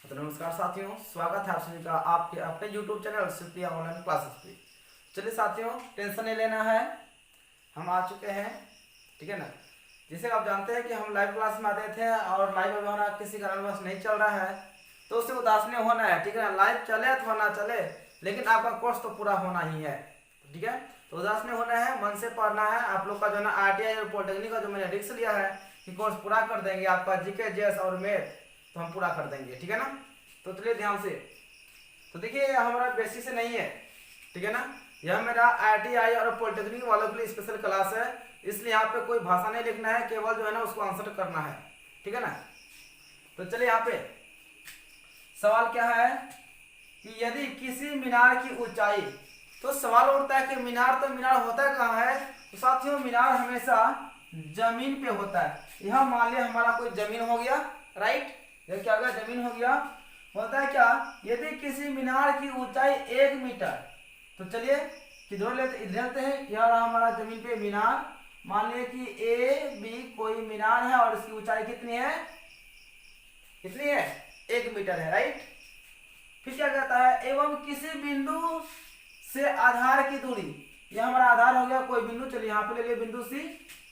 तो नमस्कार साथियों, स्वागत है आप सभी का आपके अपने YouTube channel Supriya online classes पे। चलिए साथियों, टेंशन नहीं लेना है, हम आ चुके हैं, ठीक है ना। जैसे आप जानते हैं कि हम लाइव क्लास में आते थे और लाइव अभी हमारा किसी कारणवश नहीं चल रहा है तो उससे उदास नहीं होना है, ठीक है ना। लाइव चले अथवा ना चले लेकिन आपका कोर्स तो पूरा होना ही है, ठीक है। तो उदास नहीं होना है, मन से पढ़ना है। आप लोग का जो है ना ITI और पॉलिटेक्निक का जो मैंने रिस्क लिया है कि कोर्स पूरा कर देंगे, आपका जीके जेएस और मैथ तो हम पूरा कर देंगे, ठीक है ना। तो चलिए ध्यान से, तो देखिए हमारा बेसिक से नहीं है, ठीक है ना। यह मेरा ITI और पॉलिटेक्निक वालों के लिए स्पेशल क्लास है, इसलिए यहाँ पे कोई भाषा नहीं लिखना है, केवल जो है ना उसको आंसर करना है, ठीक है ना। तो चलिए यहाँ पे सवाल क्या है कि यदि किसी मीनार की ऊंचाई, तो सवाल उठता है कि मीनार तो मीनार होता कहाँ है। तो साथियों मीनार हमेशा जमीन पे होता है। यह मान लिया हमारा कोई जमीन हो गया, राइट, यह क्या होगा, जमीन हो गया। होता है क्या, यदि किसी मीनार की ऊंचाई 1 मीटर, तो चलिए किधर लेते, इधर लेते हैं, यह रहा हमारा जमीन पे मीनार। मान लिया कि AB कोई मीनार है और इसकी ऊंचाई कितनी है, कितनी है, 1 मीटर है, राइट। फिर क्या कहता है, एवं किसी बिंदु से आधार की दूरी, यह हमारा आधार हो गया कोई बिंदु, चलिए यहाँ पे ले लिए बिंदु C।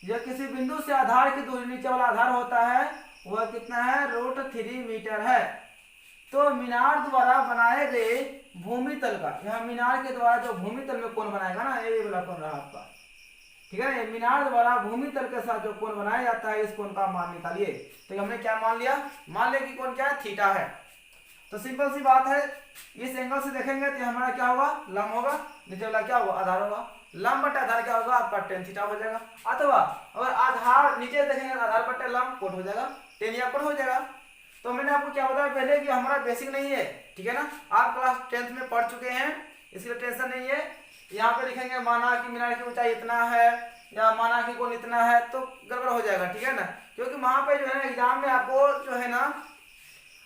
यह किसी बिंदु से आधार की दूरी, नीचे वाला आधार होता है, वह कितना है, √3 मीटर है। तो मीनार द्वारा बनाए गए भूमि तल का, यह मीनार के द्वारा जो भूमि तल में कोण बनाएगा ना, ये वाला कोण रहा आपका, ठीक है। ये मीनार द्वारा भूमि तल के साथ जो कोण बनाया जाता है, इस कोण का मान निकालिए। तो हमने क्या मान लिया, मान लिया कि कोण क्या है, थीटा है। तो सिंपल सी बात है, इस एंगल से देखेंगे तो हमारा क्या होगा, लंब होगा, नीचे वाला क्या होगा, आधार होगा। लंब बटा आधार क्या होगा आपका, tan थीटा हो जाएगा। अथवा अगर आधार नीचे देखेंगे आधार बटे लंब कोण हो जाएगा, tan या कोण हो जाएगा। तो मैंने आपको क्या बताया पहले कि हमारा बेसिक नहीं है, ठीक है ना। आप क्लास 10th में पढ़ चुके हैं, इसलिए टेंशन नहीं है। यहाँ पे लिखेंगे माना कि मीनार की ऊंचाई इतना है या माना कि कोण इतना है, तो गड़बड़ हो जाएगा, ठीक है ना। क्योंकि वहां पे जो है ना एग्जाम में आपको जो है ना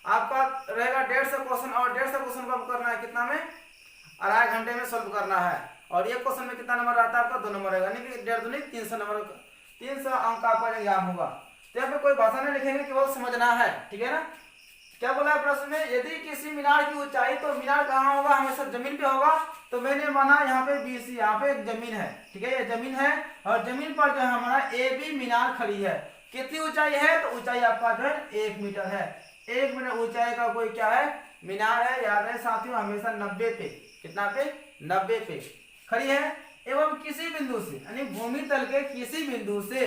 आपका रहेगा 150 क्वेश्चन, और 150 क्वेश्चन को आपको करना है कितना में, 2.5 घंटे में सॉल्व करना है। और एक क्वेश्चन में कितना नंबर रहता है आपका, 2 नंबर रहेगा, यानी कि 1.5 दूनी 300 नंबर, 300 अंक का आपका एग्जाम होगा। तो यहाँ पे कोई भाषा नहीं लिखेंगे, केवल समझना है, ठीक है ना। क्या बोला है प्रश्न में, यदि किसी मीनार की ऊंचाई, तो मीनार कहाँ होगा, हमेशा जमीन पे होगा। तो मैंने माना यहाँ पे BC, यहाँ पे जमीन है, ठीक है, ये जमीन है और जमीन पर जो है हमारा AB मीनार खड़ी है। कितनी ऊंचाई है, तो ऊंचाई आपका जो है 1 मीटर है। 1 मीटर ऊंचाई का कोई क्या है, मीनार है। याद रहे साथियों, हमेशा 90 पे, कितना पे, 90 पे खड़ी है। एवं किसी बिंदु से, यानी भूमि तल के किसी बिंदु से,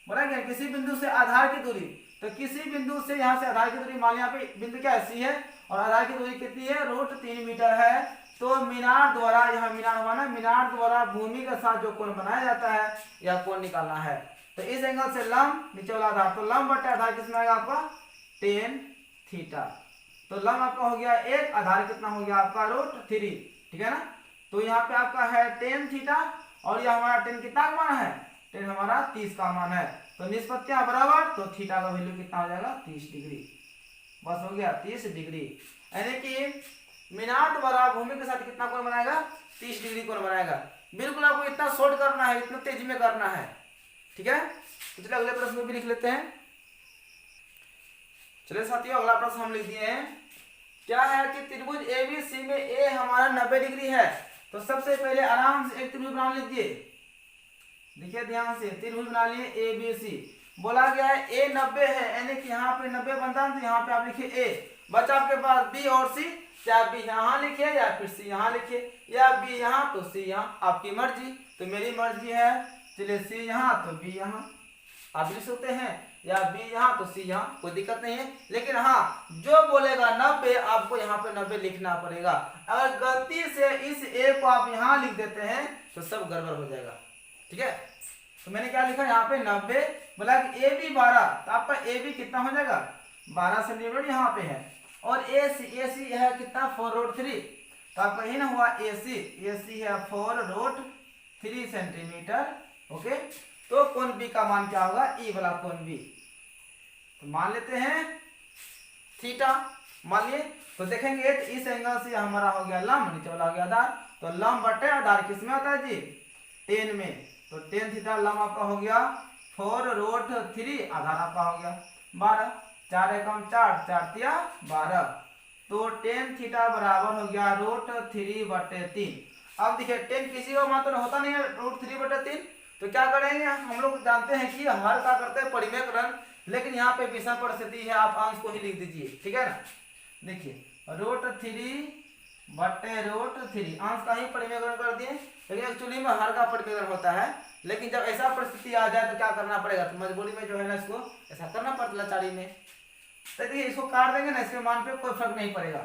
बोला क्या, किसी बिंदु से आधार की दूरी, तो किसी बिंदु से यहाँ से आधार की दूरी, मान लिया यहाँ पे बिंदु क्या है, C है, और आधार की दूरी कितनी है, √3 मीटर है। तो मीनार द्वारा, यहाँ मीनार हुआ ना, मीनार द्वारा भूमि के साथ जो कोण बनाया जाता है, यह कोण निकालना है। तो इस एंगल से लंब, नीचे वाला आधार, तो लंब बटे आधार कितना आएगा आपका, tan थीटा। तो लंब आपका हो गया 1, आधार कितना हो गया आपका √3, ठीक है ना। तो यहाँ पे आपका है tan थीटा, और यह हमारा tan कितना का मान है, tan हमारा 30 का मान है। तो निष्पत्तियां बराबर, तो थीटा का वैल्यू कितना हो जाएगा, 30 डिग्री, बस हो गया 30 डिग्री। यानी कि मीनार द्वारा भूमि के साथ कितना कोण बनाएगा, 30 डिग्री कोण बनाएगा। बिल्कुल आपको इतना शॉर्ट करना है, इतना तेजी में करना है, ठीक है। तो चलिए अगले प्रश्न में भी लिख लेते हैं। चलिए साथियों, अगला प्रश्न हम लिख दिए हैं। क्या है कि त्रिभुज ABC में A हमारा 90 डिग्री है। तो सबसे पहले आराम से एक त्रिभुज बना लीजिए, देखिए ध्यान से, त्रिभुज बना लिए ABC। बोला गया है A 90 है, यानी कि यहाँ पे 90 बनता है, तो यहाँ पे आप लिखिए A। बचा आपके पास B और C, क्या B यहाँ लिखिए या फिर C यहाँ लिखिए, या B यहाँ तो C यहाँ, आपकी मर्जी। तो मेरी मर्जी है, चलिए C यहाँ तो B यहाँ, आप लिख सकते हैं, या B यहाँ तो C यहाँ, कोई दिक्कत नहीं है। लेकिन हाँ, जो बोलेगा 90 आपको यहाँ पे 90 लिखना पड़ेगा। अगर गलती से इस A को आप यहाँ लिख देते हैं तो सब गड़बड़ हो जाएगा, ठीक है। तो मैंने क्या लिखा यहाँ पे 90, बोला कि AB 12, तो आपका AB कितना हो जाएगा, 12 सेंटीमीटर यहाँ पे है, और AC है कितना, 4√3, तो आपका ही ना हुआ AC है 4√3 सेंटीमीटर, ओके। तो कोण B का मान क्या होगा, E वाला कोण B, तो मान लेते हैं थीटा, मान लिए। तो देखेंगे तो इस एंगल से हमारा हो गया लंब, नीचे वाला हो गया आधार, तो लंब बटे आधार किसमें होता है जी, tan में। तो tan थीटा लंब आपका हो गया 4√3, आधार आपका हो गया 12, 4 एकम 4, 4 तिया 12, तो टेन थीटा बराबर हो गया √3/3। अब देखिए टेन किसी का मान तो होता नहीं है √3/3, तो क्या करेंगे, हम लोग जानते हैं कि हर का करते हैं परिमेयकरण, लेकिन यहाँ पे विषम परिस्थिति है, आप अंश को ही लिख दीजिए, ठीक है ना। देखिए √3/√3 अंश का ही परिमेयकरण कर दिए, लेकिन एक्चुअली में हर का परिमेयकरण होता है। लेकिन जब ऐसा परिस्थिति आ जाए तो क्या करना पड़ेगा, तो मजबूरी में जो है ना इसको ऐसा करना पड़ता लाचारी में। तो देखिए इसको काट देंगे ना, इसके मान पे कोई फर्क नहीं पड़ेगा।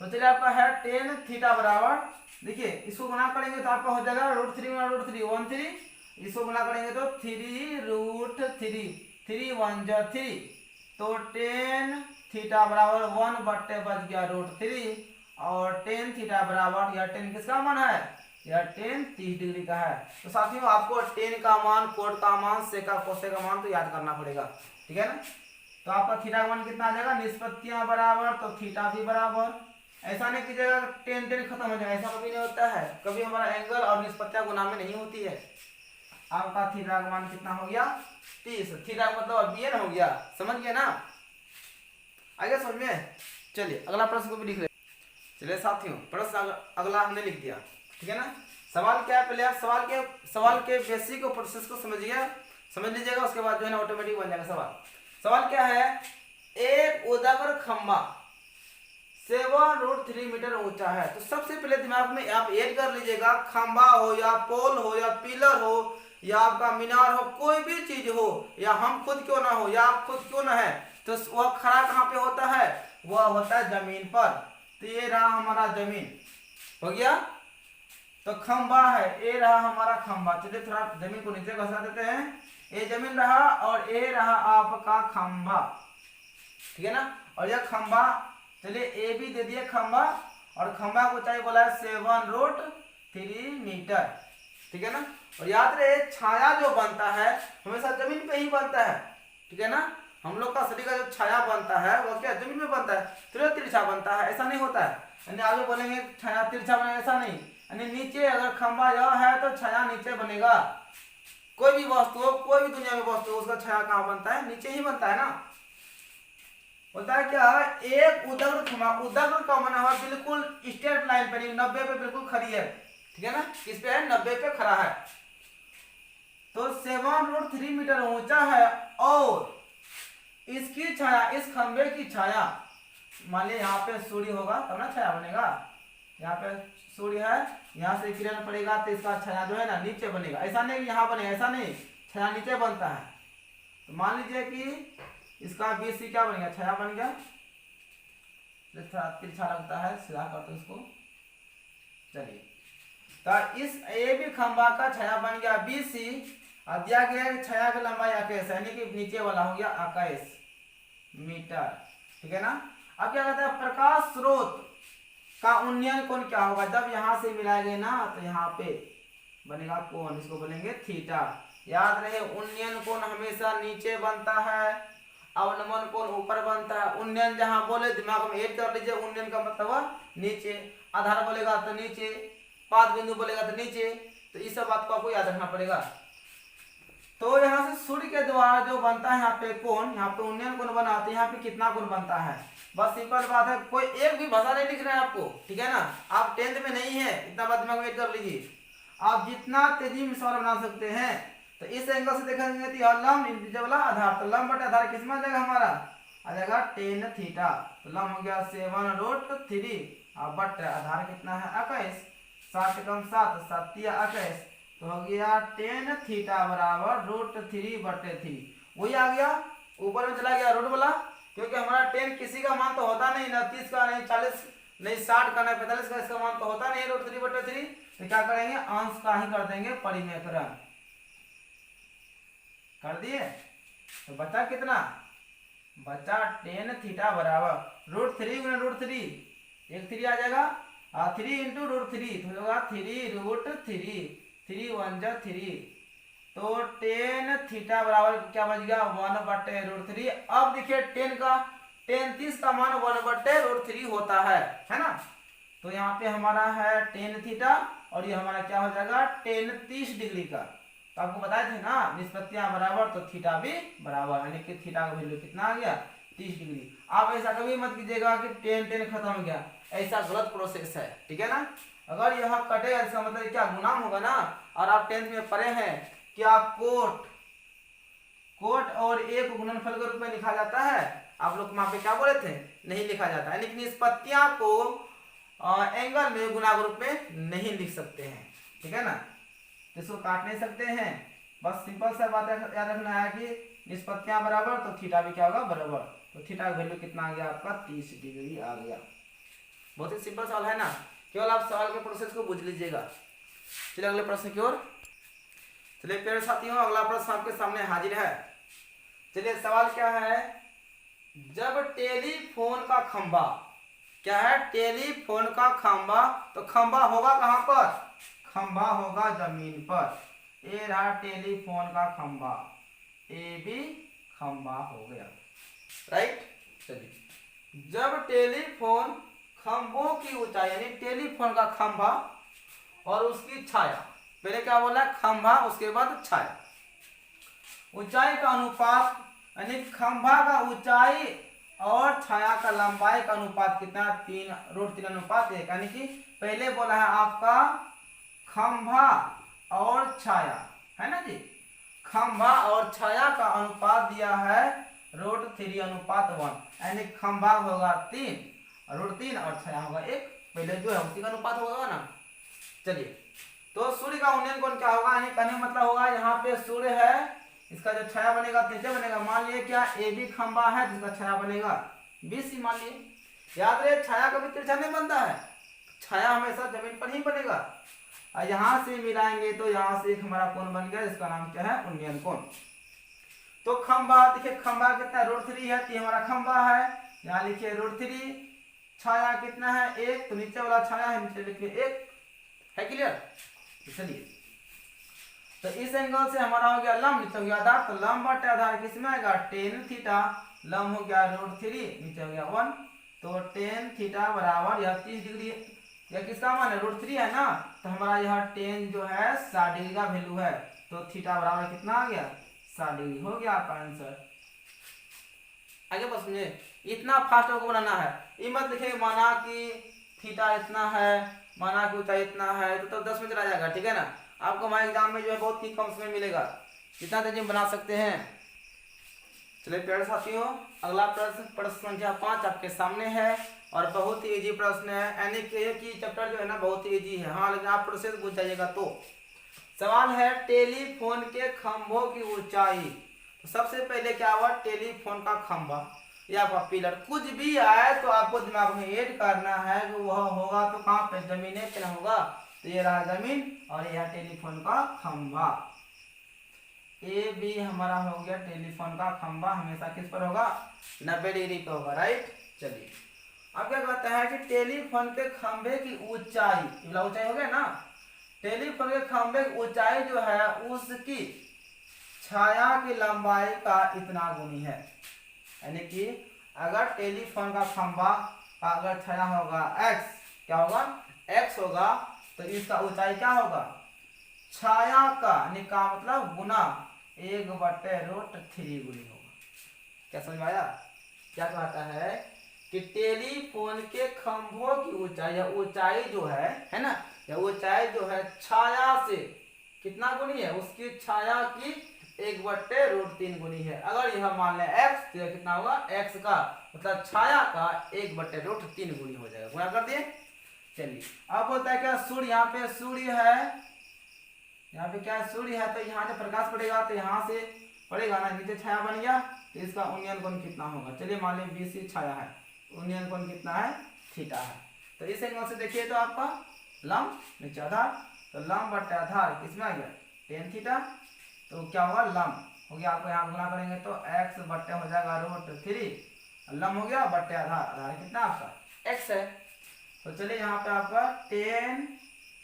तो चलिए आपका है टेन थीटा बराबर, देखिए इसको गुणा करेंगे तो आपका हो जाएगा √3 × √3 13, इसको गुणा करेंगे तो 3√3 3 1 जा 3, तो टेन थीटा बराबर 1/बच गया √3, और टेन थीटा बराबर, यह टेन किसका मान है, यह टेन 30 डिग्री का है। तो साथियों आपको टेन का मान, कोट का मान, सेका कोसे का मान तो याद करना पड़ेगा, ठीक है ना। तो आपका थीटा का मान कितना आ जाएगा, निष्पत्तियां बराबर तो थीटा भी बराबर। ऐसा नहीं कीजिएगा टेन टेन खत्म हो जाए, ऐसा कभी नहीं होता है, कभी हमारा एंगल और निष्पत्तियां गुना में नहीं होती है। आपका थीटा का मान कितना हो गया 30, थीटा मतलब bn हो गया, समझ गए ना, आ गया समझ में। चलिए अगला प्रश्न को भी लिख ले। चलिए साथियों प्रश्न अगला हमने लिख दिया, ठीक है ना। सवाल क्या है, पहले आप सवाल के बेसिक और प्रोसेस को समझ लीजिएगा, उसके बाद जो है ना ऑटोमेटिक बन जाएगा सवाल क्या है, एक उजागर खंबा 7√3 मीटर ऊंचा है। तो सबसे पहले दिमाग में आप ऐड कर लीजिएगा, खंबा हो या पोल हो या पिलर हो या आपका मीनार हो, कोई भी चीज हो, या हम खुद क्यों ना हो या आप खुद क्यों ना है, तो वह खड़ा कहाँ पे होता है, वह होता है जमीन पर। तो ये रहा हमारा जमीन, हो गया। तो खंबा है, ये रहा हमारा खंबा। चलिए थोड़ा जमीन को नीचे घसा देते हैं, ये जमीन रहा और ये रहा आपका खंबा, ठीक है ना। और यह खंबा, चलिए ए भी दे दिए खंबा, और खंबा को चाहिए बोला है 7√3 मीटर, ठीक है ना। और याद रहे छाया जो बनता है हमेशा जमीन पे ही बनता है, ठीक है ना। हम लोग का शरीर का जो छाया बनता है वो क्या जमीन में बनता है, तो तिरछा बनता है, ऐसा नहीं होता है। यानी आगे बोलेंगे छाया तिरछा बनेगा, ऐसा नहीं, यानी नीचे अगर खंबा यह है तो छाया नीचे बनेगा। कोई भी वस्तु हो, कोई भी दुनिया में वस्तु हो, उसका छाया कहाँ बनता है, नीचे ही बनता है ना। होता है क्या, एक उदग्र खंबा, उदग्र का बना हुआ बिल्कुल स्ट्रेट लाइन पर 90 पे बिल्कुल खड़ी है, ठीक है ना, किस पे है 90 पे खड़ा है। तो 7√3 मीटर ऊंचा है, और इसकी छाया, इस खंबे की छाया, मान लिया यहाँ पे सूर्य होगा तब ना छाया बनेगा, यहाँ पे सूर्य है, यहाँ से किरण पड़ेगा तो इसका छाया जो है ना नीचे बनेगा, ऐसा नहीं यहाँ बनेगा, ऐसा नहीं, छाया नीचे बनता है। तो मान लीजिए कि इसका BC क्या बन गया, छाया बन गया, थोड़ा तिरछा लगता है, सीधा करते इसको। चलिए तो इस ए भी खंबा का छाया बन गया BC, और दिया गया छाया की लंबाई 21, यानी कि नीचे वाला हो गया 21 मीटर, ठीक है ना। अब क्या कहते हैं, प्रकाश स्रोत का उन्नयन कोण क्या होगा, जब यहां से मिलाएंगे ना तो यहाँ पे बनेगा कोण, इसको बोलेंगे थीटा। याद रहे उन्नयन कोण हमेशा नीचे बनता है, अवनमन कोण ऊपर बनता है। उन्नयन जहां बोले दिमाग में ऐड कर लीजिए, उन्नयन का मतलब नीचे, आधार बोलेगा तो नीचे, पाद बिंदु बोलेगा तो नीचे, तो इस सब बात को आपको याद रखना पड़ेगा। तो यहाँ से सूर्य के द्वारा जो बनता है यहाँ पे कोण, यहाँ पे उन्नयन कोण बना, तो यहाँ पे कितना कोण बनता है, बस सिंपल बात है, कोई एक भी भाषा नहीं लिख रहे हैं आपको, ठीक है ना। आप 10th में नहीं है, इतना बात दिमाग में कर लीजिए, आप जितना तेजी में सवाल बना सकते हैं। तो इस एंगल से देखेंगे तो यह लंब वाला आधार, तो लंब बटे आधार किस में आ जाएगा, हमारा आ जाएगा टेन थीटा। तो लंब हो गया 7√3 और बट आधार कितना है 21, 7 कम 7 7 21, तो हो गया टेन थीटा बराबर √3/3। वही आ गया, ऊपर में चला गया रूट वाला, क्योंकि हमारा टेन किसी का मान तो होता नहीं, ना 30 का, नहीं 40, नहीं 60 का, नहीं 45 का, इसका मान तो होता नहीं √3/3। तो क्या करेंगे, अंश का ही कर देंगे परिमेयकरण, कर दिए। तो बचा कितना, बचा टेन थीटा बराबर √3 × √3, एक 3 आ जाएगा, 3 × √3 तो होगा 3√3, 3 1 जा 3, तो टेन थीटा बराबर क्या बच गया 1/√3। अब देखिए टेन का, टेन 30 का मान 1/√3 होता है ना। तो यहाँ पे हमारा है टेन थीटा, और ये हमारा क्या हो जाएगा टेन 30 डिग्री का। तो आपको बताए थे ना निष्पत्तियां बराबर तो थीटा भी बराबर, यानी कि थीटा का वैल्यू कितना आ गया 30 डिग्री। आप ऐसा कभी मत कीजिएगा कि टेन खत्म हो गया, ऐसा गलत प्रोसेस है, ठीक है ना। अगर यह कटेगा इसका मतलब क्या गुणाम होगा ना। और आप 10th में पढ़े हैं क्या कोट और एक गुणनफल के रूप में लिखा जाता है। आप लोग वहां पे क्या बोले थे, नहीं लिखा जाता है, लेकिन निष्पत्तियां को एंगल में गुणा के रूप में नहीं लिख सकते हैं, ठीक है ना। इसको काट नहीं सकते हैं, बस सिंपल सा बात याद रखना है कि निष्पत्तियां बराबर तो थीटा भी क्या होगा बराबर। तो थीटा का वैल्यू कितना आ गया आपका 30 डिग्री आ गया। बहुत ही सिंपल सवाल है ना, केवल आप सवाल के प्रोसेस को बुझ लीजिएगा। चलिए अगले प्रश्न की ओर। चलिए प्यारे साथियों, अगला प्रश्न आपके सामने हाजिर है। चलिए सवाल क्या है, जब टेलीफोन का खंभा, क्या है टेलीफोन का खंभा, तो खंभा होगा कहां पर, खंभा होगा जमीन पर। ये रहा टेलीफोन का खंभा, ये भी खंभा हो गया, राइट। चलिए जब टेलीफोन खंभों की ऊंचाई यानी टेलीफोन का खंभा और उसकी छाया, पहले क्या बोला खंभा उसके बाद छाया, ऊंचाई का अनुपात यानी खंभा का ऊंचाई और छाया का लंबाई का अनुपात कितना 3√3 अनुपात 1, यानी कि पहले बोला है आपका खंभा और छाया, है ना जी। खंभा और छाया का अनुपात दिया है √3 अनुपात 1, यानी खंभा होगा 3√3 और छाया होगा 1, पहले जो है उसी का अनुपात होगा ना। चलिए तो सूर्य का उन्नयन कोण क्या होगा, यानी कहने मतलब होगा यहाँ पे सूर्य है, इसका जो छाया बनेगा नीचे बनेगा, मान लिए क्या ए बी खंभा है जिसका छाया बनेगा BC मान लिए। याद रहे छाया कभी तिरछा नहीं बनता है, छाया हमेशा जमीन पर ही बनेगा। और यहाँ से मिलाएंगे तो यहाँ से एक हमारा कोण बन गया जिसका नाम क्या है उन्नयन कोण। तो खंभा देखिए खंभा कितना √3 है, तो हमारा खंभा है, यहाँ लिखिए √3, छाया कितना है 1, तो नीचे वाला छाया है नीचे लिखिए 1, है क्लियर। चलिए तो इस एंगल से हमारा हो गया लंब, नीचे हो गया आधार, तो लंब बटे आधार किसमें आएगा tan थीटा, लंब हो गया √3 नीचे हो गया 1, तो tan थीटा बराबर यह 30 डिग्री, यह किसका मान है √3 है ना, तो हमारा यह tan जो है 60 डिग्री का वैल्यू है, तो थीटा बराबर कितना आ गया 60 डिग्री, हो गया आपका आंसर। आगे बस समझे, इतना फास्ट आपको बनाना है, ये मत लिखे माना कि थीटा इतना है, माना कि ऊंचाई इतना है, तो 10 में चला जाएगा, ठीक है ना। आपको हमारे एग्जाम में जो है बहुत ही कम समय मिलेगा, जितना तेजी में बना सकते हैं। चलिए प्यारे साथियों, अगला प्रश्न संख्या 5 आपके सामने है और बहुत ही इजी प्रश्न है, यानी कि चैप्टर जो है ना बहुत ही इजी है, हाँ लेकिन आप प्रोसेस बुझ जाइएगा। तो सवाल है टेलीफोन के खंभों की ऊंचाई, तो सबसे पहले क्या हुआ टेलीफोन का खंभा या पिलर कुछ भी आए तो आपको दिमाग में ऐड करना है कि वह होगा तो कहाँ पे जमीन पे ना होगा, तो ये रहा जमीन और यह टेलीफोन का खंभा, ए बी हमारा हो गया टेलीफोन का खंभा, हमेशा किस पर होगा 90 डिग्री पे होगा, राइट। चलिए अब क्या कहता है कि टेलीफोन के खंभे की ऊंचाई, ऊंचाई हो गया ना, टेलीफोन के खंभे की ऊंचाई जो है उसकी छाया की लंबाई का इतना गुनी है, यानी कि अगर टेलीफोन का खंभा का अगर छाया होगा x, क्या होगा x होगा, तो इसका ऊंचाई क्या होगा छाया का निका मतलब गुना 1/√3 गुनी होगा। क्या समझ में आया, क्या कहता है कि टेलीफोन के खंभों की ऊंचाई या ऊंचाई जो है ना, या ऊंचाई जो है छाया से कितना गुनी है, उसकी छाया की 1/√3 गुनी है। अगर यह मान लें x, तो यह कितना होगा x का मतलब छाया का 1/√3 गुनी हो जाएगा, गुणा कर दिए। चलिए अब बोलता है क्या सूर्य, यहाँ पे सूर्य है, यहाँ पे क्या है सूर्य है, तो यहाँ से प्रकाश पड़ेगा तो यहाँ से पड़ेगा ना, नीचे छाया बन गया, तो इसका उन्नयन कोण कितना होगा। चलिए मान लें BC छाया है, उन्नयन कोण कितना है थीटा है, तो इस एंगल से देखिए तो आपका लंब नीचे आधार, तो लंब बटे आधार किसमें आ गया tan थीटा, तो क्या होगा लंब हो गया, आपको यहाँ गुना करेंगे तो x बट्टे हो जाएगा √3, लंब हो गया बट्टे आधार, आधार कितना आपका x है, तो चलिए यहाँ पे आपका tan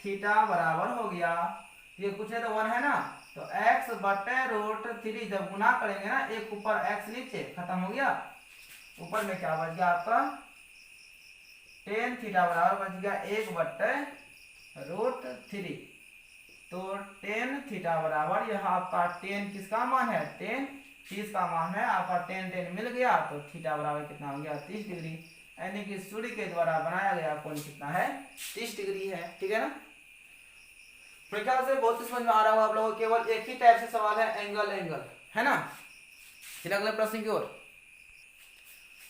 थीटा बराबर हो गया, ये कुछ है तो 1 है ना, तो x बटे √3 जब गुना करेंगे ना, एक ऊपर x नीचे खत्म हो गया, ऊपर में क्या बच गया आपका tan थीटा बराबर बच गया 1/√3, तो tan थीटा बराबर यह आपका tan किसका मान है tan 30 का मान है आपका, टेन टेन मिल गया तो थीटा बराबर कितना हो गया 30 डिग्री, यानी कि सूर्य के द्वारा बनाया गया कोण कितना है 30 डिग्री है। ठीक है ना, मेरे ख्याल से बहुत समझ में आ रहा होगा आप लोगों को। केवल एक ही टाइप से सवाल है, एंगल एंगल, है ना। चलिए अगले प्रश्न की ओर।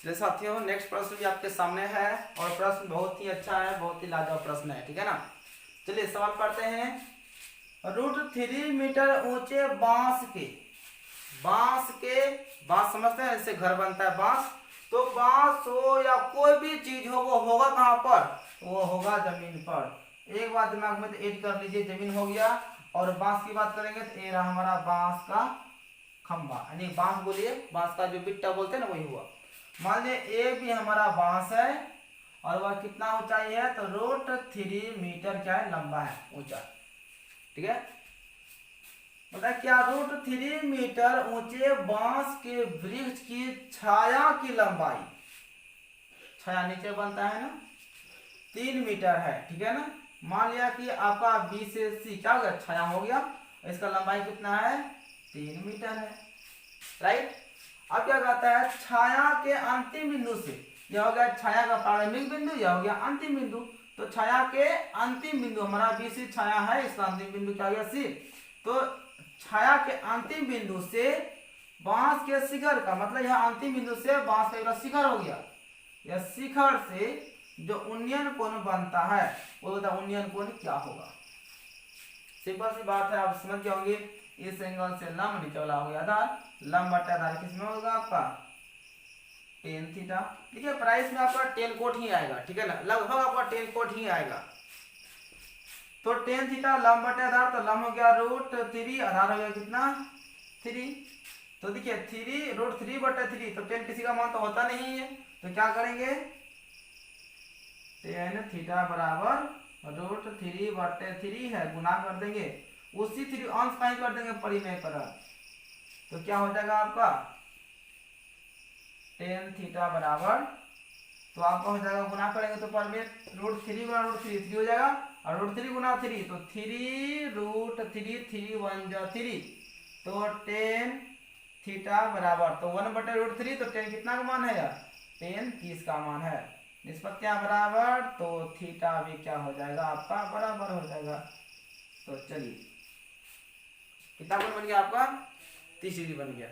चलिए साथियों, नेक्स्ट प्रश्न भी आपके सामने है और प्रश्न बहुत ही अच्छा है, बहुत ही लाजवाब प्रश्न है। ठीक है ना, चलिए सवाल पढ़ते हैं। √3 मीटर ऊंचे बांस समझते हैं, इससे घर बनता है बांस। तो बांस हो या कोई भी चीज हो, वो होगा कहाँ पर, वो होगा जमीन पर। एक बात दिमाग में ऐड कर लीजिए, जमीन हो गया। और बांस की बात करेंगे तो ये रहा हमारा बांस का खंभा, यानी बांस बोलिए, बांस का जो बिट्टा बोलते हैं ना, वही हुआ। मान लिया ए भी हमारा बांस है और वह कितना ऊंचाई है, तो √3 मीटर क्या है, लंबा है, ऊंचा। ठीक है, मतलब क्या, √3 मीटर ऊंचे बांस के वृक्ष की छाया की लंबाई, छाया नीचे बनता है ना, 3 मीटर है। ठीक है ना, मान लिया कि आपका बी से सी क्या हो गया, छाया हो गया, इसका लंबाई कितना है 3 मीटर है, राइट। अब क्या कहता है, छाया के अंतिम बिंदु से, यह हो गया छाया का प्रारंभिक बिंदु, यह हो गया अंतिम बिंदु। तो छाया के अंतिम बिंदु, हमारा बी सी छाया है, इसका अंतिम बिंदु क्या हो गया सी। तो छाया के अंतिम बिंदु से बांस के शिखर का, मतलब यह अंतिम बिंदु से बांस का शिखर हो गया, यह शिखर से जो उन्नयन कोण बनता है, वो बता उन्नयन कोण क्या होगा। सिंपल सी बात है, आप समझ गए होंगे। इस एंगल से लंब नीचे वाला हो गया आधार, लंब बटा आधार किसमें होगा आपका टेन थीटा। ठीक है, प्राइस में आपका टेन कोट ही आएगा। ठीक है ना, लगभग आपका टेन कोट ही आएगा। तो टेन थीटा लंब बटे आधार, तो लंब हो गया √3, आधार हो गया कितना 3। तो देखिए 3 √3 बटे 3, तो टेन किसी का मान तो होता नहीं है, तो क्या करेंगे, टेन थीटा बराबर √3 बटे 3 है, गुना कर देंगे, उसी 3 अंश का ही कर देंगे परिमेयकरण। तो क्या हो जाएगा आपका टेन थीटा बराबर, तो आपका हो जाएगा, गुना करेंगे तो परिमेय √3 गुना √3 3 हो जाएगा, और √3 गुना 3 तो 3 3 1 जा 3, तो टेन थीटा बराबर, तो 1 बटे √3, तो टेन कितना का मान है यार, टेन 30 का मान है। निष्पत्तियां बराबर, तो थीटा भी क्या हो जाएगा आपका बराबर हो जाएगा। तो चलिए कितना कोण बन गया आपका 30 डिग्री बन गया।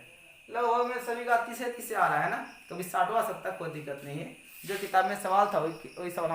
लगभग में सभी का 30 से आ रहा है ना, कभी 60 आ सकता है, कोई दिक्कत नहीं है। जो किताब में सवाल था वही सवाल